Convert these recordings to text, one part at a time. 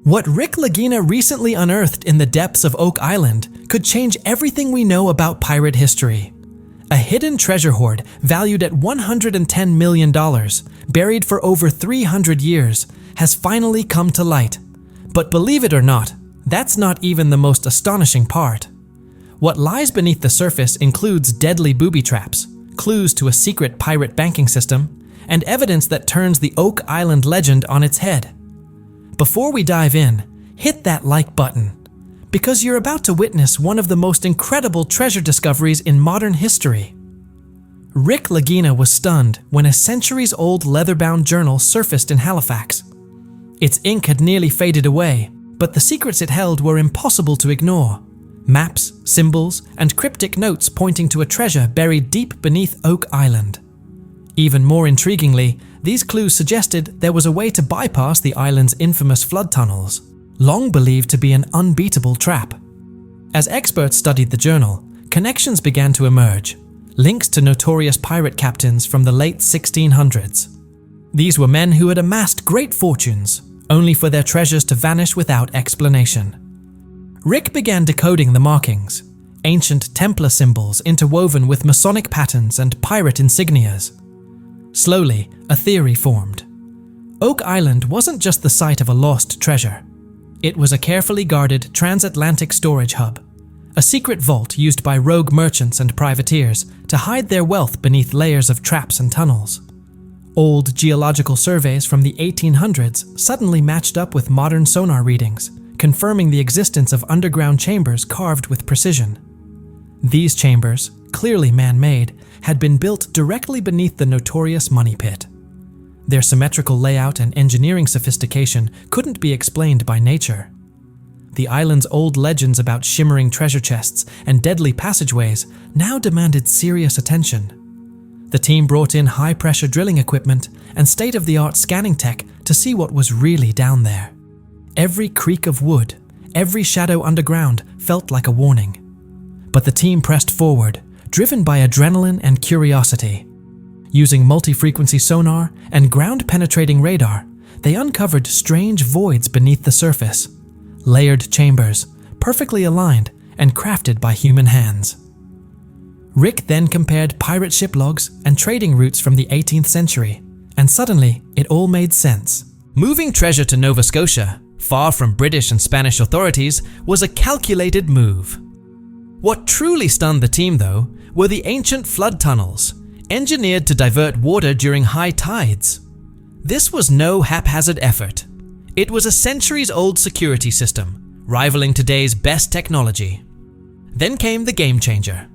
What Rick Lagina recently unearthed in the depths of Oak Island could change everything we know about pirate history. A hidden treasure hoard valued at $110 million, buried for over 300 years, has finally come to light. But believe it or not, that's not even the most astonishing part. What lies beneath the surface includes deadly booby traps, clues to a secret pirate banking system, and evidence that turns the Oak Island legend on its head. Before we dive in, hit that like button, because you're about to witness one of the most incredible treasure discoveries in modern history. Rick Lagina was stunned when a centuries-old leather-bound journal surfaced in Halifax. Its ink had nearly faded away, but the secrets it held were impossible to ignore. Maps, symbols, and cryptic notes pointing to a treasure buried deep beneath Oak Island. Even more intriguingly, these clues suggested there was a way to bypass the island's infamous flood tunnels, long believed to be an unbeatable trap. As experts studied the journal, connections began to emerge, links to notorious pirate captains from the late 1600s. These were men who had amassed great fortunes, only for their treasures to vanish without explanation. Rick began decoding the markings, ancient Templar symbols interwoven with Masonic patterns and pirate insignias. Slowly, a theory formed. Oak Island wasn't just the site of a lost treasure. It was a carefully guarded transatlantic storage hub, a secret vault used by rogue merchants and privateers to hide their wealth beneath layers of traps and tunnels. Old geological surveys from the 1800s suddenly matched up with modern sonar readings, confirming the existence of underground chambers carved with precision. These chambers, clearly man-made, had been built directly beneath the notorious money pit. Their symmetrical layout and engineering sophistication couldn't be explained by nature. The island's old legends about shimmering treasure chests and deadly passageways now demanded serious attention. The team brought in high-pressure drilling equipment and state-of-the-art scanning tech to see what was really down there. Every creak of wood, every shadow underground felt like a warning. But the team pressed forward, driven by adrenaline and curiosity. Using multi-frequency sonar and ground-penetrating radar, they uncovered strange voids beneath the surface, layered chambers, perfectly aligned and crafted by human hands. Rick then compared pirate ship logs and trading routes from the 18th century, and suddenly it all made sense. Moving treasure to Nova Scotia, far from British and Spanish authorities, was a calculated move. What truly stunned the team, though, were the ancient flood tunnels, engineered to divert water during high tides. This was no haphazard effort. It was a centuries-old security system, rivaling today's best technology. Then came the game changer.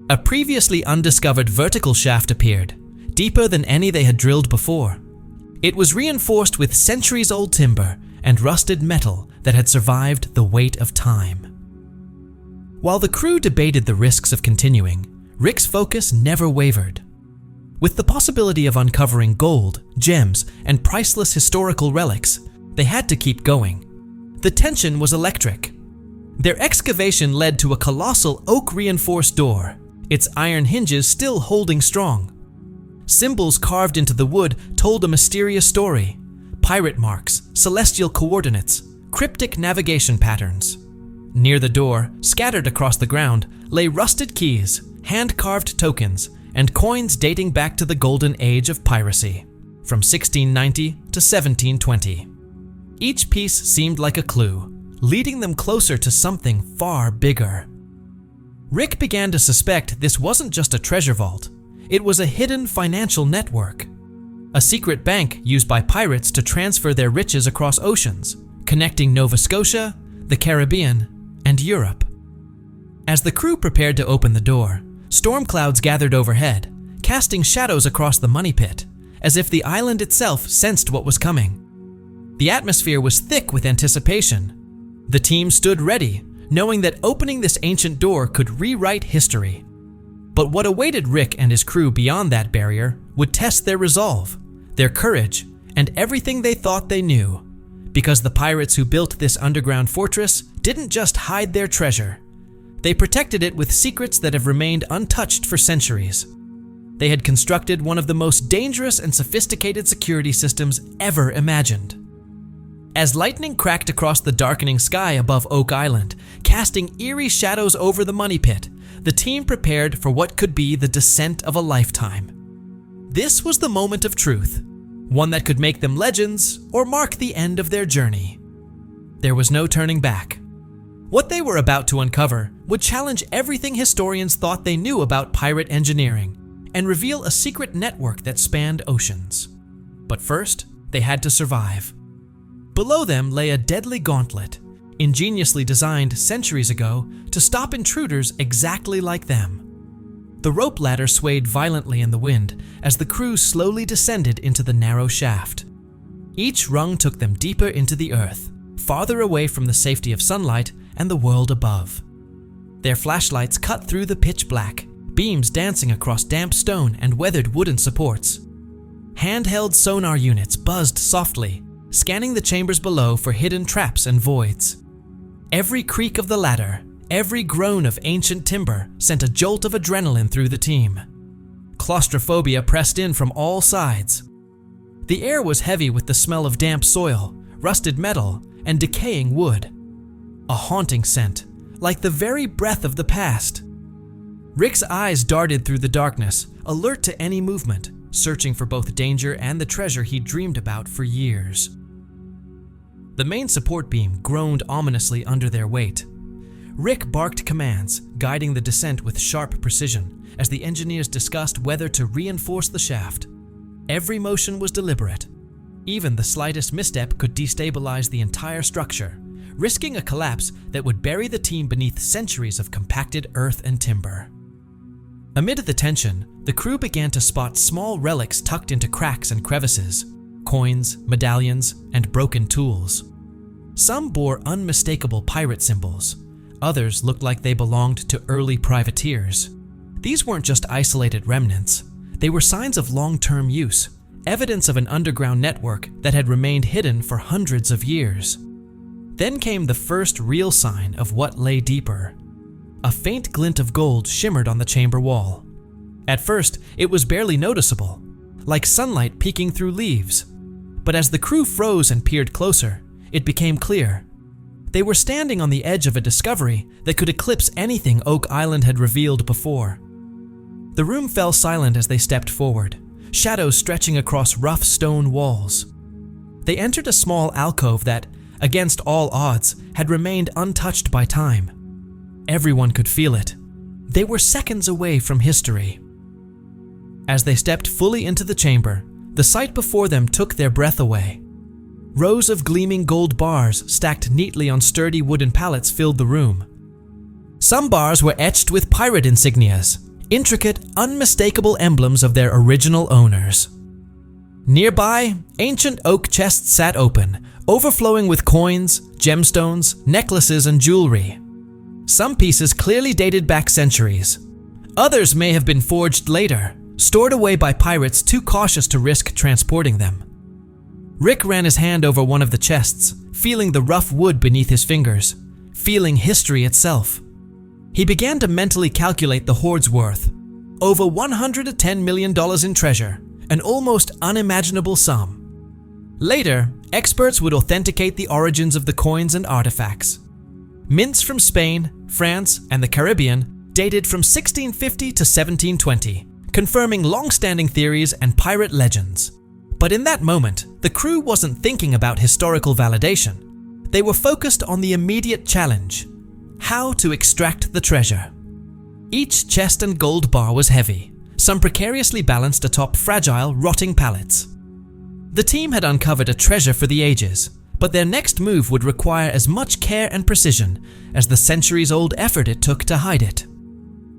A previously undiscovered vertical shaft appeared, deeper than any they had drilled before. It was reinforced with centuries-old timber and rusted metal that had survived the weight of time. While the crew debated the risks of continuing, Rick's focus never wavered. With the possibility of uncovering gold, gems, and priceless historical relics, they had to keep going. The tension was electric. Their excavation led to a colossal oak-reinforced door, its iron hinges still holding strong. Symbols carved into the wood told a mysterious story: pirate marks, celestial coordinates, cryptic navigation patterns. Near the door, scattered across the ground, lay rusted keys, hand-carved tokens, and coins dating back to the golden age of piracy, from 1690 to 1720. Each piece seemed like a clue, leading them closer to something far bigger. Rick began to suspect this wasn't just a treasure vault, it was a hidden financial network. A secret bank used by pirates to transfer their riches across oceans, connecting Nova Scotia, the Caribbean, and Europe. As the crew prepared to open the door, storm clouds gathered overhead, casting shadows across the money pit, as if the island itself sensed what was coming. The atmosphere was thick with anticipation. The team stood ready, knowing that opening this ancient door could rewrite history. But what awaited Rick and his crew beyond that barrier would test their resolve, their courage, and everything they thought they knew. Because the pirates who built this underground fortress didn't just hide their treasure. They protected it with secrets that have remained untouched for centuries. They had constructed one of the most dangerous and sophisticated security systems ever imagined. As lightning cracked across the darkening sky above Oak Island, casting eerie shadows over the money pit, the team prepared for what could be the descent of a lifetime. This was the moment of truth, one that could make them legends or mark the end of their journey. There was no turning back. What they were about to uncover would challenge everything historians thought they knew about pirate engineering and reveal a secret network that spanned oceans. But first, they had to survive. Below them lay a deadly gauntlet, ingeniously designed centuries ago to stop intruders exactly like them. The rope ladder swayed violently in the wind as the crew slowly descended into the narrow shaft. Each rung took them deeper into the earth, farther away from the safety of sunlight and the world above. Their flashlights cut through the pitch black, beams dancing across damp stone and weathered wooden supports. Handheld sonar units buzzed softly, scanning the chambers below for hidden traps and voids. Every creak of the ladder, every groan of ancient timber sent a jolt of adrenaline through the team. Claustrophobia pressed in from all sides. The air was heavy with the smell of damp soil, rusted metal, and decaying wood. A haunting scent, like the very breath of the past. Rick's eyes darted through the darkness, alert to any movement, searching for both danger and the treasure he dreamed about for years. The main support beam groaned ominously under their weight. Rick barked commands, guiding the descent with sharp precision as the engineers discussed whether to reinforce the shaft. Every motion was deliberate. Even the slightest misstep could destabilize the entire structure, risking a collapse that would bury the team beneath centuries of compacted earth and timber. Amid the tension, the crew began to spot small relics tucked into cracks and crevices, coins, medallions, and broken tools. Some bore unmistakable pirate symbols. Others looked like they belonged to early privateers. These weren't just isolated remnants. They were signs of long-term use, evidence of an underground network that had remained hidden for hundreds of years. Then came the first real sign of what lay deeper. A faint glint of gold shimmered on the chamber wall. At first, it was barely noticeable, like sunlight peeking through leaves. But as the crew froze and peered closer, it became clear. They were standing on the edge of a discovery that could eclipse anything Oak Island had revealed before. The room fell silent as they stepped forward, shadows stretching across rough stone walls. They entered a small alcove that, against all odds, had remained untouched by time. Everyone could feel it. They were seconds away from history. As they stepped fully into the chamber, the sight before them took their breath away. Rows of gleaming gold bars stacked neatly on sturdy wooden pallets filled the room. Some bars were etched with pirate insignias, intricate, unmistakable emblems of their original owners. Nearby, ancient oak chests sat open, overflowing with coins, gemstones, necklaces, and jewelry. Some pieces clearly dated back centuries. Others may have been forged later, stored away by pirates too cautious to risk transporting them. Rick ran his hand over one of the chests, feeling the rough wood beneath his fingers, feeling history itself. He began to mentally calculate the hoard's worth. Over $110 million in treasure, an almost unimaginable sum. Later, experts would authenticate the origins of the coins and artifacts. Mints from Spain, France, and the Caribbean dated from 1650 to 1720, confirming long-standing theories and pirate legends. But in that moment, the crew wasn't thinking about historical validation. They were focused on the immediate challenge: how to extract the treasure. Each chest and gold bar was heavy, some precariously balanced atop fragile, rotting pallets. The team had uncovered a treasure for the ages, but their next move would require as much care and precision as the centuries-old effort it took to hide it.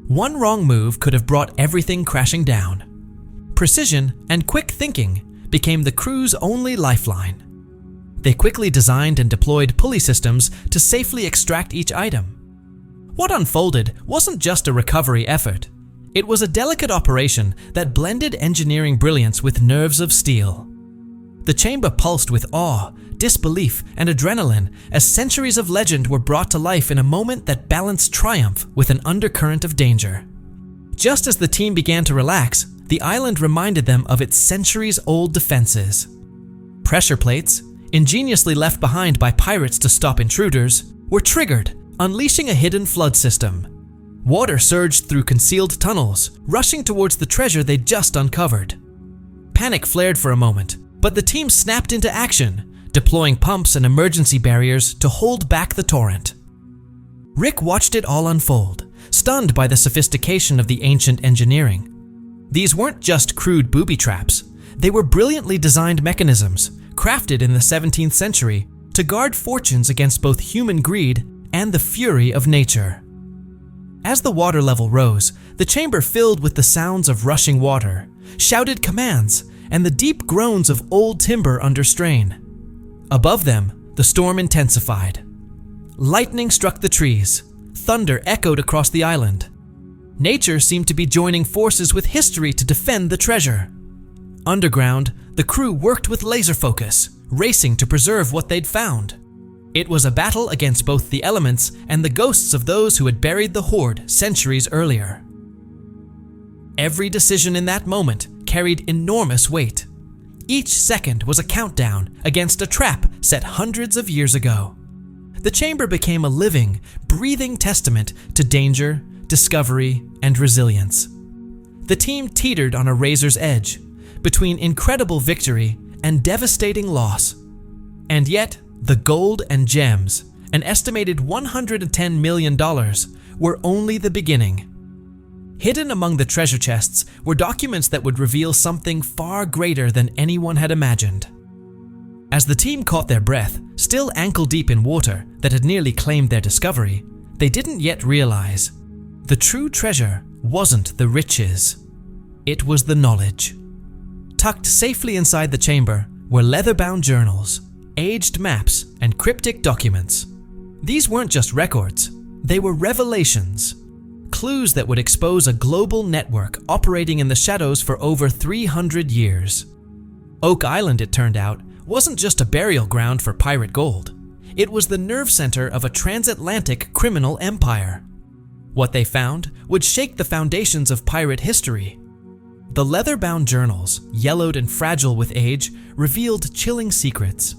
One wrong move could have brought everything crashing down. Precision and quick thinking became the crew's only lifeline. They quickly designed and deployed pulley systems to safely extract each item. What unfolded wasn't just a recovery effort. It was a delicate operation that blended engineering brilliance with nerves of steel. The chamber pulsed with awe, disbelief, and adrenaline as centuries of legend were brought to life in a moment that balanced triumph with an undercurrent of danger. Just as the team began to relax, the island reminded them of its centuries-old defenses. Pressure plates, ingeniously left behind by pirates to stop intruders, were triggered, unleashing a hidden flood system. Water surged through concealed tunnels, rushing towards the treasure they'd just uncovered. Panic flared for a moment, but the team snapped into action, deploying pumps and emergency barriers to hold back the torrent. Rick watched it all unfold, stunned by the sophistication of the ancient engineering. These weren't just crude booby traps. They were brilliantly designed mechanisms, crafted in the 17th century to guard fortunes against both human greed and the fury of nature. As the water level rose, the chamber filled with the sounds of rushing water, shouted commands, and the deep groans of old timber under strain. Above them, the storm intensified. Lightning struck the trees. Thunder echoed across the island. Nature seemed to be joining forces with history to defend the treasure. Underground, the crew worked with laser focus, racing to preserve what they'd found. It was a battle against both the elements and the ghosts of those who had buried the Hoard centuries earlier. Every decision in that moment carried enormous weight. Each second was a countdown against a trap set hundreds of years ago. The chamber became a living, breathing testament to danger, discovery, and resilience. The team teetered on a razor's edge, between incredible victory and devastating loss. And yet, the gold and gems, an estimated $110 million, were only the beginning. Hidden among the treasure chests were documents that would reveal something far greater than anyone had imagined. As the team caught their breath, still ankle-deep in water that had nearly claimed their discovery, they didn't yet realize the true treasure wasn't the riches. It was the knowledge. Tucked safely inside the chamber were leather-bound journals, aged maps, and cryptic documents. These weren't just records, they were revelations. Clues that would expose a global network operating in the shadows for over 300 years. Oak Island, it turned out, wasn't just a burial ground for pirate gold. It was the nerve center of a transatlantic criminal empire. What they found would shake the foundations of pirate history. The leather-bound journals, yellowed and fragile with age, revealed chilling secrets.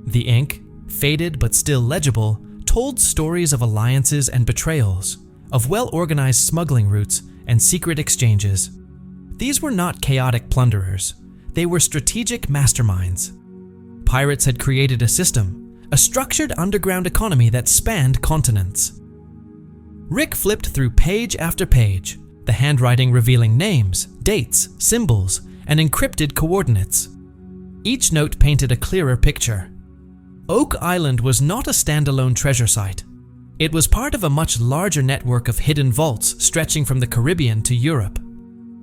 The ink, faded but still legible, told stories of alliances and betrayals, of well-organized smuggling routes and secret exchanges. These were not chaotic plunderers. They were strategic masterminds. Pirates had created a system, a structured underground economy that spanned continents. Rick flipped through page after page, the handwriting revealing names, dates, symbols, and encrypted coordinates. Each note painted a clearer picture. Oak Island was not a standalone treasure site. It was part of a much larger network of hidden vaults stretching from the Caribbean to Europe.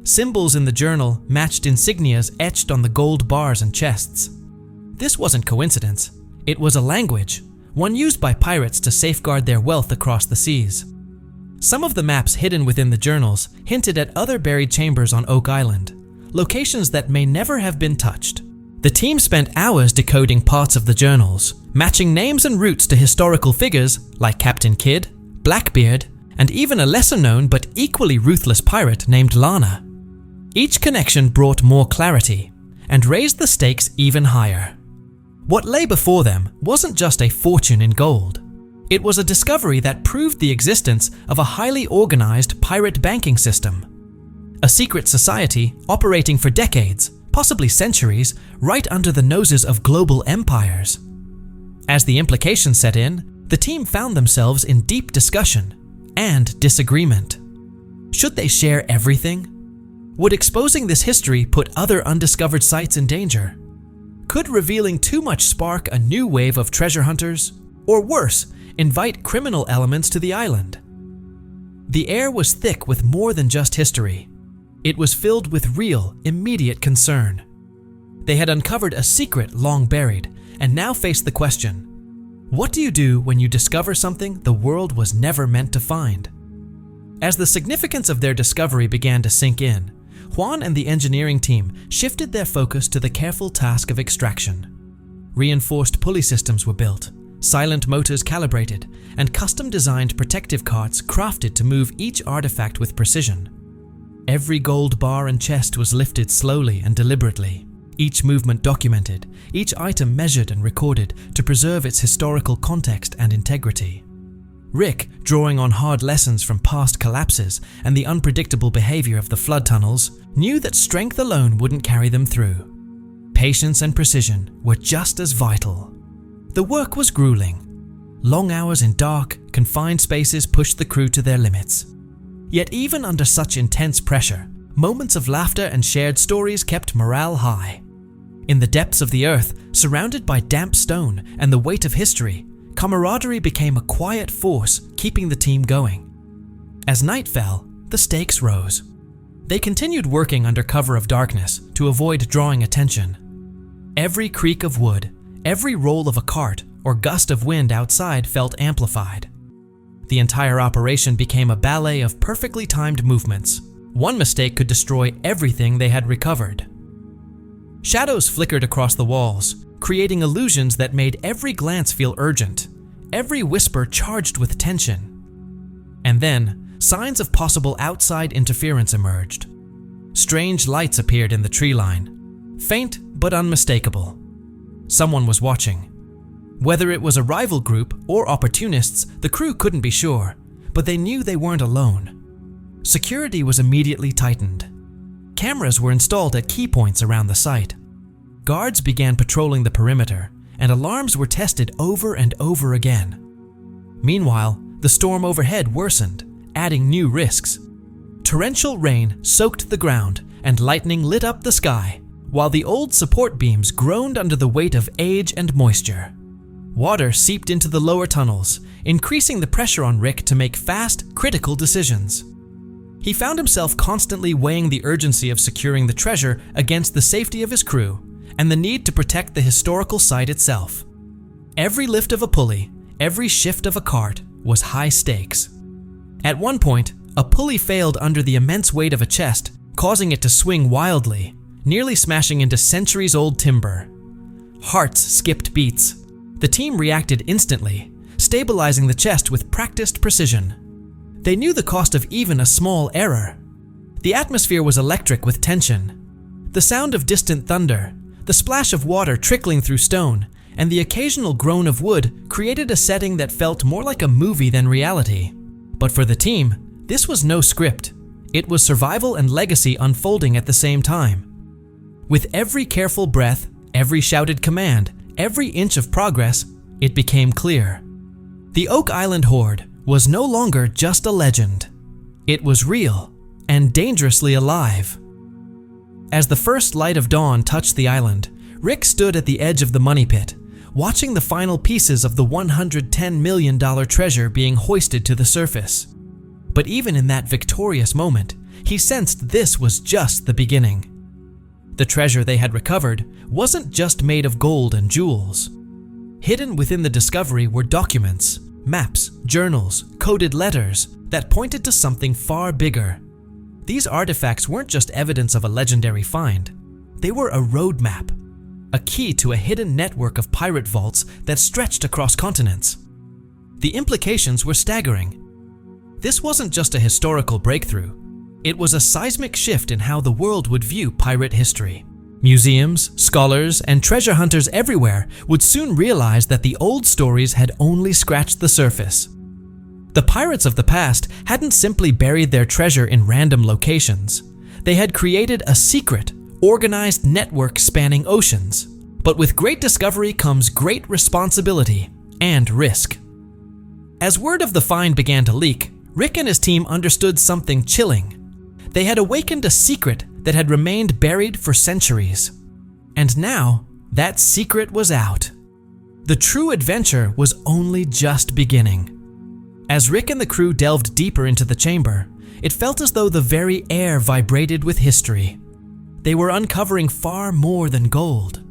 Symbols in the journal matched insignias etched on the gold bars and chests. This wasn't coincidence. It was a language, one used by pirates to safeguard their wealth across the seas. Some of the maps hidden within the journals hinted at other buried chambers on Oak Island, locations that may never have been touched. The team spent hours decoding parts of the journals, matching names and routes to historical figures like Captain Kidd, Blackbeard, and even a lesser-known but equally ruthless pirate named Lana. Each connection brought more clarity and raised the stakes even higher. What lay before them wasn't just a fortune in gold. It was a discovery that proved the existence of a highly organized pirate banking system. A secret society operating for decades, possibly centuries, right under the noses of global empires. As the implications set in, the team found themselves in deep discussion and disagreement. Should they share everything? Would exposing this history put other undiscovered sites in danger? Could revealing too much spark a new wave of treasure hunters? Or worse, invite criminal elements to the island? The air was thick with more than just history. It was filled with real, immediate concern. They had uncovered a secret long buried, and now faced the question: what do you do when you discover something the world was never meant to find? As the significance of their discovery began to sink in, Juan and the engineering team shifted their focus to the careful task of extraction. Reinforced pulley systems were built, silent motors calibrated, and custom-designed protective carts crafted to move each artifact with precision. Every gold bar and chest was lifted slowly and deliberately, each movement documented, each item measured and recorded to preserve its historical context and integrity. Rick, drawing on hard lessons from past collapses and the unpredictable behavior of the flood tunnels, knew that strength alone wouldn't carry them through. Patience and precision were just as vital. The work was grueling. Long hours in dark, confined spaces pushed the crew to their limits. Yet even under such intense pressure, moments of laughter and shared stories kept morale high. In the depths of the earth, surrounded by damp stone and the weight of history, camaraderie became a quiet force keeping the team going. As night fell, the stakes rose. They continued working under cover of darkness to avoid drawing attention. Every creak of wood, every roll of a cart or gust of wind outside felt amplified. The entire operation became a ballet of perfectly timed movements. One mistake could destroy everything they had recovered. Shadows flickered across the walls, creating illusions that made every glance feel urgent, every whisper charged with tension. And then, signs of possible outside interference emerged. Strange lights appeared in the tree line, faint but unmistakable. Someone was watching. Whether it was a rival group or opportunists, the crew couldn't be sure, but they knew they weren't alone. Security was immediately tightened. Cameras were installed at key points around the site. Guards began patrolling the perimeter, and alarms were tested over and over again. Meanwhile, the storm overhead worsened, adding new risks. Torrential rain soaked the ground, and lightning lit up the sky, while the old support beams groaned under the weight of age and moisture. Water seeped into the lower tunnels, increasing the pressure on Rick to make fast, critical decisions. He found himself constantly weighing the urgency of securing the treasure against the safety of his crew and the need to protect the historical site itself. Every lift of a pulley, every shift of a cart was high stakes. At one point, a pulley failed under the immense weight of a chest, causing it to swing wildly, nearly smashing into centuries-old timber. Hearts skipped beats. The team reacted instantly, stabilizing the chest with practiced precision. They knew the cost of even a small error. The atmosphere was electric with tension. The sound of distant thunder, the splash of water trickling through stone, and the occasional groan of wood created a setting that felt more like a movie than reality. But for the team, this was no script. It was survival and legacy unfolding at the same time. With every careful breath, every shouted command, every inch of progress, it became clear. The Oak Island Hoard was no longer just a legend. It was real and dangerously alive. As the first light of dawn touched the island, Rick stood at the edge of the money pit, watching the final pieces of the $110 million treasure being hoisted to the surface. But even in that victorious moment, he sensed this was just the beginning. The treasure they had recovered wasn't just made of gold and jewels. Hidden within the discovery were documents, maps, journals, coded letters that pointed to something far bigger. These artifacts weren't just evidence of a legendary find. They were a roadmap, a key to a hidden network of pirate vaults that stretched across continents. The implications were staggering. This wasn't just a historical breakthrough. It was a seismic shift in how the world would view pirate history. Museums, scholars, and treasure hunters everywhere would soon realize that the old stories had only scratched the surface. The pirates of the past hadn't simply buried their treasure in random locations. They had created a secret, organized network spanning oceans. But with great discovery comes great responsibility and risk. As word of the find began to leak, Rick and his team understood something chilling. They had awakened a secret that had remained buried for centuries. And now, that secret was out. The true adventure was only just beginning. As Rick and the crew delved deeper into the chamber, it felt as though the very air vibrated with history. They were uncovering far more than gold.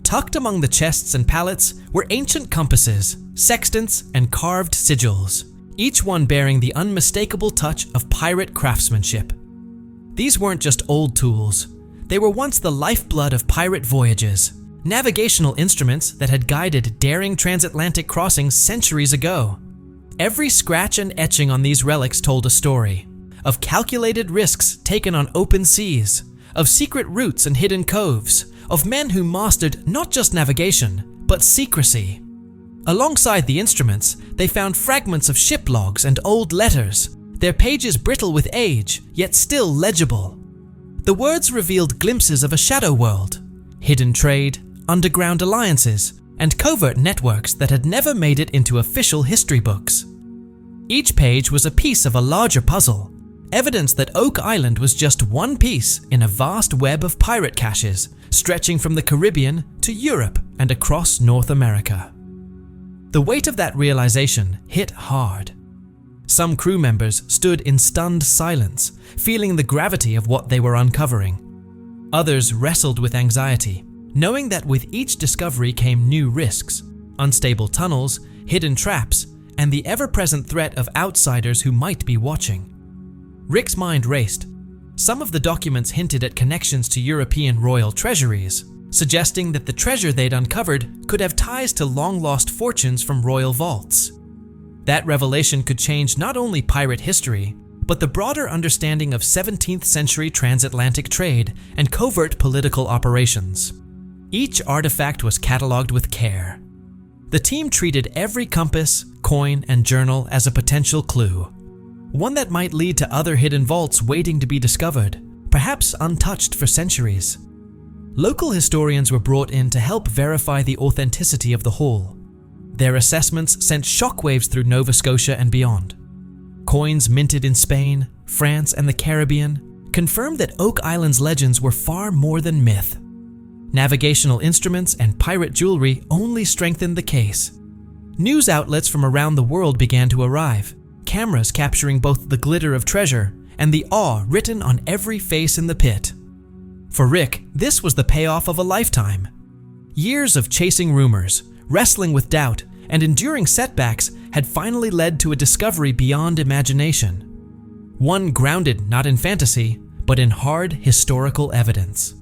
Tucked among the chests and pallets were ancient compasses, sextants, and carved sigils, each one bearing the unmistakable touch of pirate craftsmanship. These weren't just old tools. They were once the lifeblood of pirate voyages, navigational instruments that had guided daring transatlantic crossings centuries ago. Every scratch and etching on these relics told a story of calculated risks taken on open seas, of secret routes and hidden coves, of men who mastered not just navigation, but secrecy. Alongside the instruments, they found fragments of ship logs and old letters, their pages brittle with age, yet still legible. The words revealed glimpses of a shadow world, hidden trade, underground alliances, and covert networks that had never made it into official history books. Each page was a piece of a larger puzzle, evidence that Oak Island was just one piece in a vast web of pirate caches stretching from the Caribbean to Europe and across North America. The weight of that realization hit hard. Some crew members stood in stunned silence, feeling the gravity of what they were uncovering. Others wrestled with anxiety, knowing that with each discovery came new risks, unstable tunnels, hidden traps, and the ever-present threat of outsiders who might be watching. Rick's mind raced. Some of the documents hinted at connections to European royal treasuries, suggesting that the treasure they'd uncovered could have ties to long-lost fortunes from royal vaults. That revelation could change not only pirate history, but the broader understanding of 17th century transatlantic trade and covert political operations. Each artifact was cataloged with care. The team treated every compass, coin, and journal as a potential clue, one that might lead to other hidden vaults waiting to be discovered, perhaps untouched for centuries. Local historians were brought in to help verify the authenticity of the haul. Their assessments sent shockwaves through Nova Scotia and beyond. Coins minted in Spain, France, and the Caribbean confirmed that Oak Island's legends were far more than myth. Navigational instruments and pirate jewelry only strengthened the case. News outlets from around the world began to arrive, cameras capturing both the glitter of treasure and the awe written on every face in the pit. For Rick, this was the payoff of a lifetime. Years of chasing rumors, wrestling with doubt, and enduring setbacks had finally led to a discovery beyond imagination. One grounded not in fantasy, but in hard historical evidence.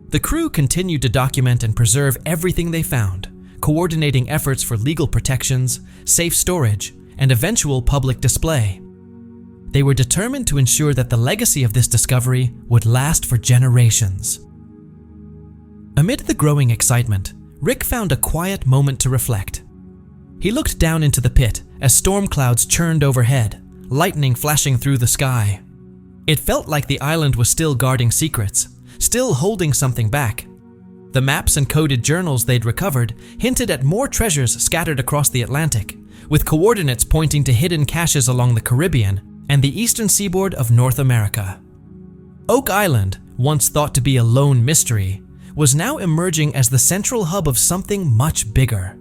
The crew continued to document and preserve everything they found, coordinating efforts for legal protections, safe storage, and eventual public display. They were determined to ensure that the legacy of this discovery would last for generations. Amid the growing excitement, Rick found a quiet moment to reflect. He looked down into the pit as storm clouds churned overhead, lightning flashing through the sky. It felt like the island was still guarding secrets, still holding something back. The maps and coded journals they'd recovered hinted at more treasures scattered across the Atlantic, with coordinates pointing to hidden caches along the Caribbean and the eastern seaboard of North America. Oak Island, once thought to be a lone mystery, was now emerging as the central hub of something much bigger.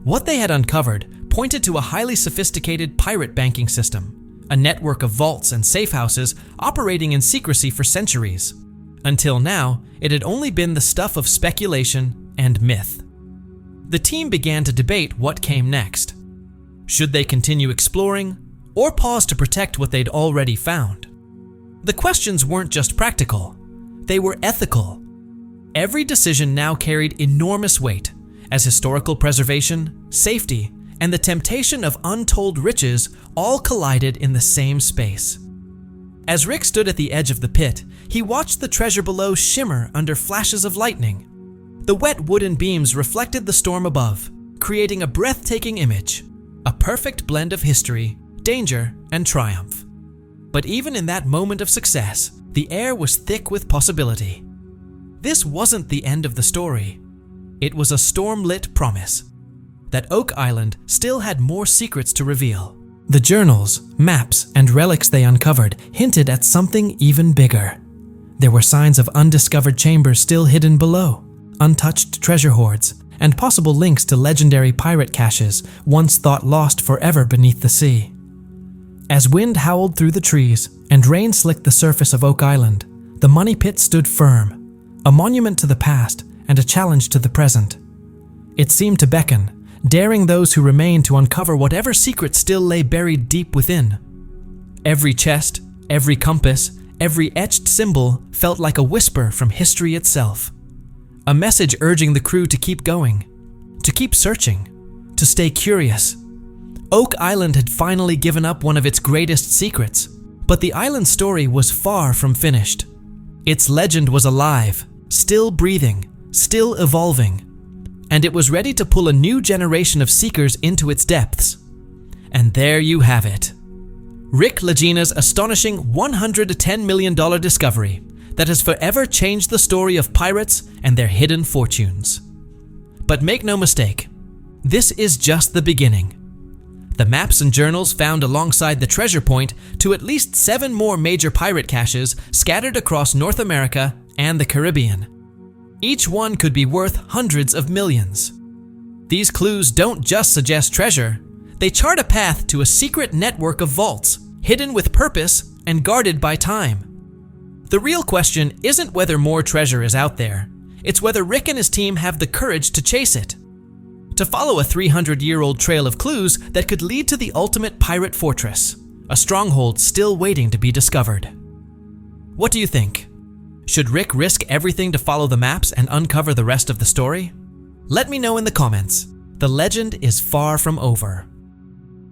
What they had uncovered pointed to a highly sophisticated pirate banking system, a network of vaults and safe houses operating in secrecy for centuries. Until now, it had only been the stuff of speculation and myth. The team began to debate what came next. Should they continue exploring, or pause to protect what they'd already found? The questions weren't just practical, they were ethical. Every decision now carried enormous weight, as historical preservation, safety, and the temptation of untold riches all collided in the same space. As Rick stood at the edge of the pit, he watched the treasure below shimmer under flashes of lightning. The wet wooden beams reflected the storm above, creating a breathtaking image, a perfect blend of history, danger, and triumph. But even in that moment of success, the air was thick with possibility. This wasn't the end of the story. It was a storm-lit promise that Oak Island still had more secrets to reveal. The journals, maps, and relics they uncovered hinted at something even bigger. There were signs of undiscovered chambers still hidden below, untouched treasure hoards, and possible links to legendary pirate caches once thought lost forever beneath the sea. As wind howled through the trees and rain slicked the surface of Oak Island, the money pit stood firm, a monument to the past and a challenge to the present. It seemed to beckon, daring those who remained to uncover whatever secret still lay buried deep within. Every chest, every compass, every etched symbol felt like a whisper from history itself. A message urging the crew to keep going, to keep searching, to stay curious. Oak Island had finally given up one of its greatest secrets, but the island's story was far from finished. Its legend was alive, still breathing, still evolving, and it was ready to pull a new generation of seekers into its depths. And there you have it. Rick Lagina's astonishing $110 million discovery that has forever changed the story of pirates and their hidden fortunes. But make no mistake, this is just the beginning. The maps and journals found alongside the treasure point to at least 7 more major pirate caches scattered across North America and the Caribbean. Each one could be worth hundreds of millions. These clues don't just suggest treasure, they chart a path to a secret network of vaults, hidden with purpose and guarded by time. The real question isn't whether more treasure is out there, it's whether Rick and his team have the courage to chase it. To follow a 300-year-old trail of clues that could lead to the ultimate pirate fortress, a stronghold still waiting to be discovered. What do you think? Should Rick risk everything to follow the maps and uncover the rest of the story? Let me know in the comments. The legend is far from over.